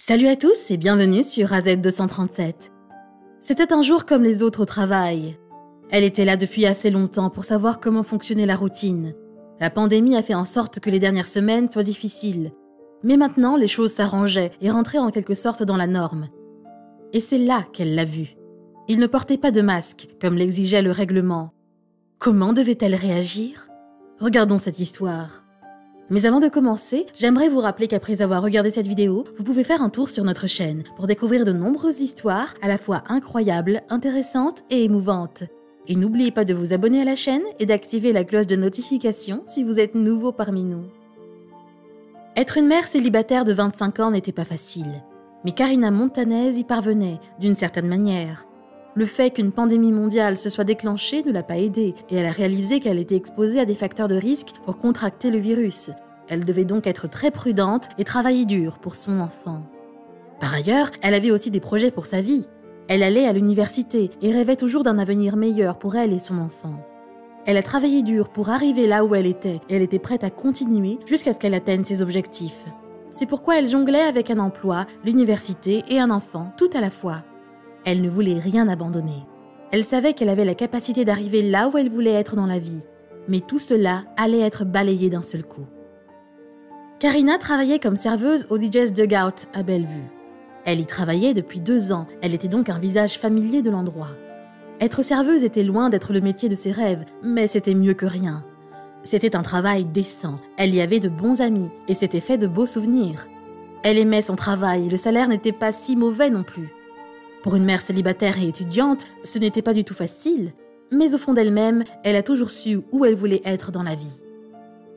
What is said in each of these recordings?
Salut à tous et bienvenue sur AZ237. C'était un jour comme les autres au travail. Elle était là depuis assez longtemps pour savoir comment fonctionnait la routine. La pandémie a fait en sorte que les dernières semaines soient difficiles. Mais maintenant, les choses s'arrangeaient et rentraient en quelque sorte dans la norme. Et c'est là qu'elle l'a vu. Il ne portait pas de masque, comme l'exigeait le règlement. Comment devait-elle réagir ? Regardons cette histoire. Mais avant de commencer, j'aimerais vous rappeler qu'après avoir regardé cette vidéo, vous pouvez faire un tour sur notre chaîne pour découvrir de nombreuses histoires à la fois incroyables, intéressantes et émouvantes. Et n'oubliez pas de vous abonner à la chaîne et d'activer la cloche de notification si vous êtes nouveau parmi nous. Être une mère célibataire de 25 ans n'était pas facile, mais Karina Montanez y parvenait d'une certaine manière. Le fait qu'une pandémie mondiale se soit déclenchée ne l'a pas aidée et elle a réalisé qu'elle était exposée à des facteurs de risque pour contracter le virus. Elle devait donc être très prudente et travailler dur pour son enfant. Par ailleurs, elle avait aussi des projets pour sa vie. Elle allait à l'université et rêvait toujours d'un avenir meilleur pour elle et son enfant. Elle a travaillé dur pour arriver là où elle était et elle était prête à continuer jusqu'à ce qu'elle atteigne ses objectifs. C'est pourquoi elle jonglait avec un emploi, l'université et un enfant tout à la fois. Elle ne voulait rien abandonner. Elle savait qu'elle avait la capacité d'arriver là où elle voulait être dans la vie. Mais tout cela allait être balayé d'un seul coup. Karina travaillait comme serveuse au DJ's Dugout à Bellevue. Elle y travaillait depuis 2 ans, elle était donc un visage familier de l'endroit. Être serveuse était loin d'être le métier de ses rêves, mais c'était mieux que rien. C'était un travail décent, elle y avait de bons amis et s'était fait de beaux souvenirs. Elle aimait son travail et le salaire n'était pas si mauvais non plus. Pour une mère célibataire et étudiante, ce n'était pas du tout facile, mais au fond d'elle-même, elle a toujours su où elle voulait être dans la vie.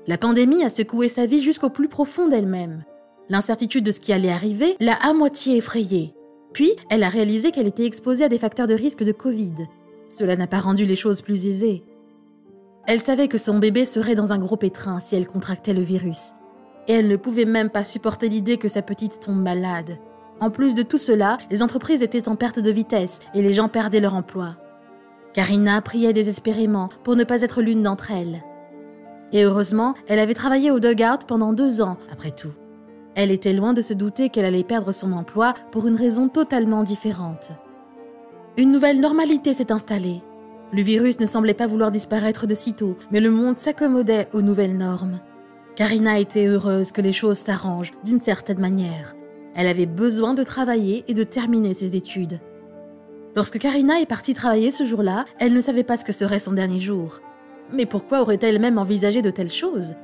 La pandémie a secoué sa vie jusqu'au plus profond d'elle-même. L'incertitude de ce qui allait arriver l'a à moitié effrayée. Puis, elle a réalisé qu'elle était exposée à des facteurs de risque de Covid. Cela n'a pas rendu les choses plus aisées. Elle savait que son bébé serait dans un gros pétrin si elle contractait le virus. Et elle ne pouvait même pas supporter l'idée que sa petite tombe malade. En plus de tout cela, les entreprises étaient en perte de vitesse et les gens perdaient leur emploi. Karina priait désespérément pour ne pas être l'une d'entre elles. Et heureusement, elle avait travaillé au Dugout pendant 2 ans, après tout. Elle était loin de se douter qu'elle allait perdre son emploi pour une raison totalement différente. Une nouvelle normalité s'est installée. Le virus ne semblait pas vouloir disparaître de sitôt, mais le monde s'accommodait aux nouvelles normes. Karina était heureuse que les choses s'arrangent d'une certaine manière. Elle avait besoin de travailler et de terminer ses études. Lorsque Karina est partie travailler ce jour-là, elle ne savait pas ce que serait son dernier jour. Mais pourquoi aurait-elle même envisagé de telles choses ?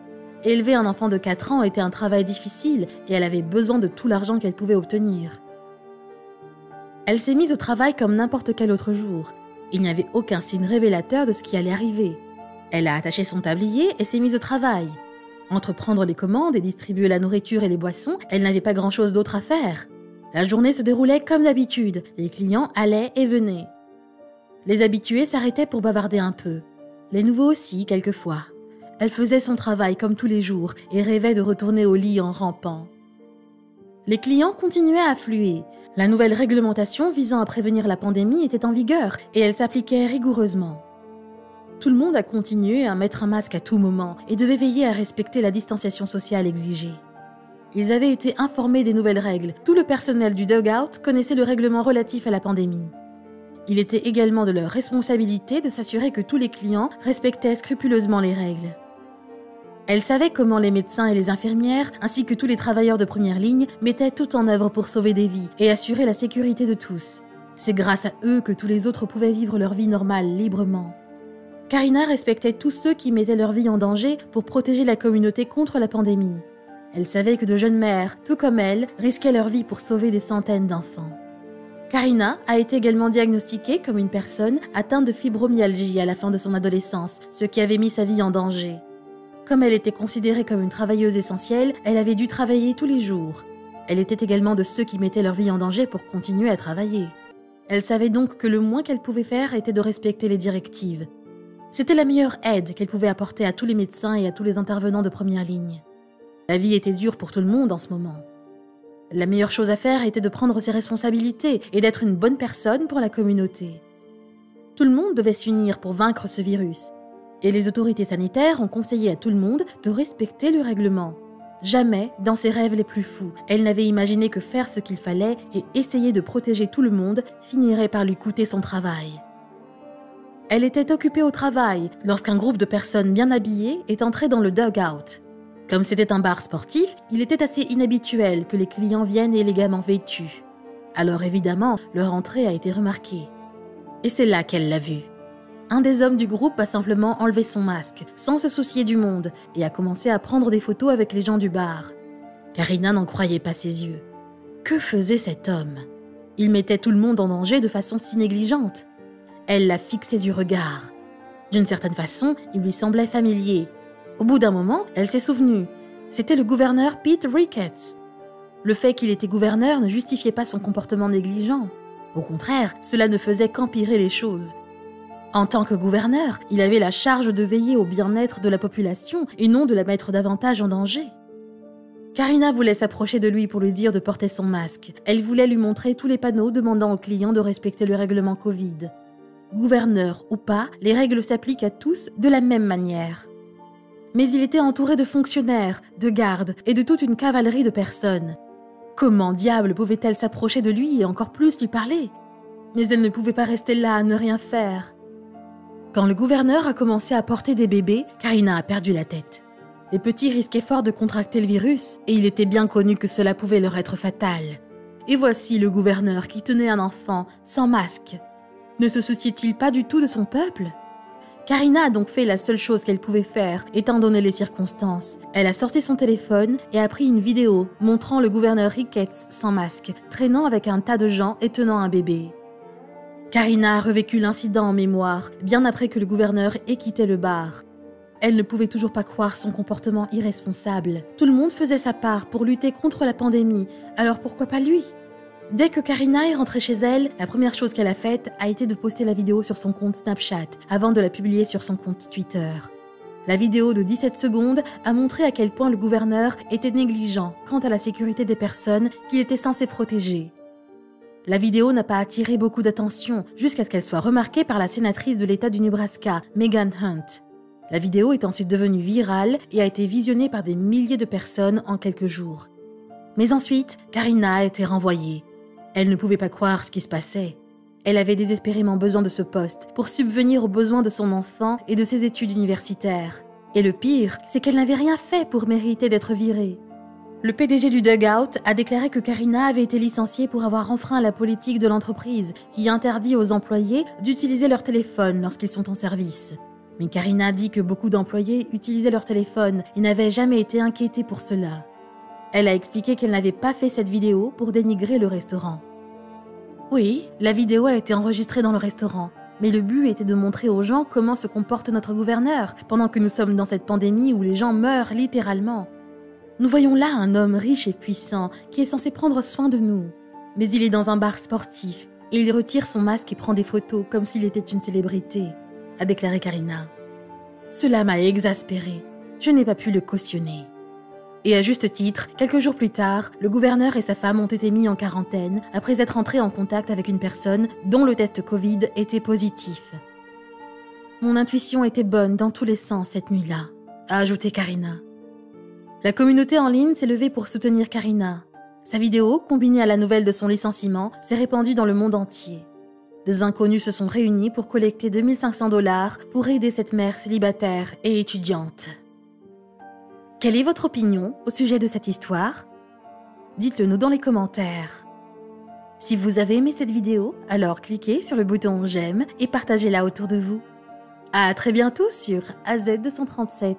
Élever un enfant de 4 ans était un travail difficile et elle avait besoin de tout l'argent qu'elle pouvait obtenir. Elle s'est mise au travail comme n'importe quel autre jour. Il n'y avait aucun signe révélateur de ce qui allait arriver. Elle a attaché son tablier et s'est mise au travail. Entre prendre les commandes et distribuer la nourriture et les boissons, elle n'avait pas grand-chose d'autre à faire. La journée se déroulait comme d'habitude, les clients allaient et venaient. Les habitués s'arrêtaient pour bavarder un peu. Les nouveaux aussi, quelquefois. Elle faisait son travail comme tous les jours et rêvait de retourner au lit en rampant. Les clients continuaient à affluer. La nouvelle réglementation visant à prévenir la pandémie était en vigueur et elle s'appliquait rigoureusement. Tout le monde a continué à mettre un masque à tout moment et devait veiller à respecter la distanciation sociale exigée. Ils avaient été informés des nouvelles règles. Tout le personnel du Dugout connaissait le règlement relatif à la pandémie. Il était également de leur responsabilité de s'assurer que tous les clients respectaient scrupuleusement les règles. Elle savait comment les médecins et les infirmières, ainsi que tous les travailleurs de première ligne, mettaient tout en œuvre pour sauver des vies et assurer la sécurité de tous. C'est grâce à eux que tous les autres pouvaient vivre leur vie normale librement. Karina respectait tous ceux qui mettaient leur vie en danger pour protéger la communauté contre la pandémie. Elle savait que de jeunes mères, tout comme elle, risquaient leur vie pour sauver des centaines d'enfants. Karina a été également diagnostiquée comme une personne atteinte de fibromyalgie à la fin de son adolescence, ce qui avait mis sa vie en danger. Comme elle était considérée comme une travailleuse essentielle, elle avait dû travailler tous les jours. Elle était également de ceux qui mettaient leur vie en danger pour continuer à travailler. Elle savait donc que le moins qu'elle pouvait faire était de respecter les directives. C'était la meilleure aide qu'elle pouvait apporter à tous les médecins et à tous les intervenants de première ligne. La vie était dure pour tout le monde en ce moment. La meilleure chose à faire était de prendre ses responsabilités et d'être une bonne personne pour la communauté. Tout le monde devait s'unir pour vaincre ce virus. Et les autorités sanitaires ont conseillé à tout le monde de respecter le règlement. Jamais, dans ses rêves les plus fous, elle n'avait imaginé que faire ce qu'il fallait et essayer de protéger tout le monde finirait par lui coûter son travail. Elle était occupée au travail lorsqu'un groupe de personnes bien habillées est entré dans le dugout. Comme c'était un bar sportif, il était assez inhabituel que les clients viennent élégamment vêtus. Alors évidemment, leur entrée a été remarquée. Et c'est là qu'elle l'a vu. Un des hommes du groupe a simplement enlevé son masque, sans se soucier du monde, et a commencé à prendre des photos avec les gens du bar. Karina n'en croyait pas ses yeux. Que faisait cet homme? Il mettait tout le monde en danger de façon si négligente. Elle la fixait du regard. D'une certaine façon, il lui semblait familier. Au bout d'un moment, elle s'est souvenue. C'était le gouverneur Pete Ricketts. Le fait qu'il était gouverneur ne justifiait pas son comportement négligent. Au contraire, cela ne faisait qu'empirer les choses. En tant que gouverneur, il avait la charge de veiller au bien-être de la population et non de la mettre davantage en danger. Karina voulait s'approcher de lui pour lui dire de porter son masque. Elle voulait lui montrer tous les panneaux demandant aux clients de respecter le règlement Covid. Gouverneur ou pas, les règles s'appliquent à tous de la même manière. Mais il était entouré de fonctionnaires, de gardes et de toute une cavalerie de personnes. Comment diable pouvait-elle s'approcher de lui et encore plus lui parler? Mais elle ne pouvait pas rester là à ne rien faire. Quand le gouverneur a commencé à porter des bébés, Karina a perdu la tête. Les petits risquaient fort de contracter le virus et il était bien connu que cela pouvait leur être fatal. Et voici le gouverneur qui tenait un enfant sans masque. Ne se souciait-il pas du tout de son peuple? Karina a donc fait la seule chose qu'elle pouvait faire, étant donné les circonstances. Elle a sorti son téléphone et a pris une vidéo montrant le gouverneur Ricketts sans masque, traînant avec un tas de gens et tenant un bébé. Karina a revécu l'incident en mémoire, bien après que le gouverneur ait quitté le bar. Elle ne pouvait toujours pas croire son comportement irresponsable. Tout le monde faisait sa part pour lutter contre la pandémie, alors pourquoi pas lui? Dès que Karina est rentrée chez elle, la première chose qu'elle a faite a été de poster la vidéo sur son compte Snapchat, avant de la publier sur son compte Twitter. La vidéo de 17 secondes a montré à quel point le gouverneur était négligent quant à la sécurité des personnes qu'il était censé protéger. La vidéo n'a pas attiré beaucoup d'attention jusqu'à ce qu'elle soit remarquée par la sénatrice de l'État du Nebraska, Megan Hunt. La vidéo est ensuite devenue virale et a été visionnée par des milliers de personnes en quelques jours. Mais ensuite, Karina a été renvoyée. Elle ne pouvait pas croire ce qui se passait. Elle avait désespérément besoin de ce poste pour subvenir aux besoins de son enfant et de ses études universitaires. Et le pire, c'est qu'elle n'avait rien fait pour mériter d'être virée. Le PDG du Dugout a déclaré que Karina avait été licenciée pour avoir enfreint la politique de l'entreprise qui interdit aux employés d'utiliser leur téléphone lorsqu'ils sont en service. Mais Karina dit que beaucoup d'employés utilisaient leur téléphone et n'avaient jamais été inquiétés pour cela. Elle a expliqué qu'elle n'avait pas fait cette vidéo pour dénigrer le restaurant. Oui, la vidéo a été enregistrée dans le restaurant, mais le but était de montrer aux gens comment se comporte notre gouverneur pendant que nous sommes dans cette pandémie où les gens meurent littéralement. Nous voyons là un homme riche et puissant qui est censé prendre soin de nous. Mais il est dans un bar sportif et il retire son masque et prend des photos comme s'il était une célébrité, a déclaré Karina. Cela m'a exaspérée. Je n'ai pas pu le cautionner. Et à juste titre, quelques jours plus tard, le gouverneur et sa femme ont été mis en quarantaine après être entrés en contact avec une personne dont le test Covid était positif. Mon intuition était bonne dans tous les sens cette nuit-là, a ajouté Karina. La communauté en ligne s'est levée pour soutenir Karina. Sa vidéo, combinée à la nouvelle de son licenciement, s'est répandue dans le monde entier. Des inconnus se sont réunis pour collecter 2 500 $ pour aider cette mère célibataire et étudiante. Quelle est votre opinion au sujet de cette histoire? Dites-le nous dans les commentaires. Si vous avez aimé cette vidéo, alors cliquez sur le bouton j'aime et partagez-la autour de vous. À très bientôt sur AZ237.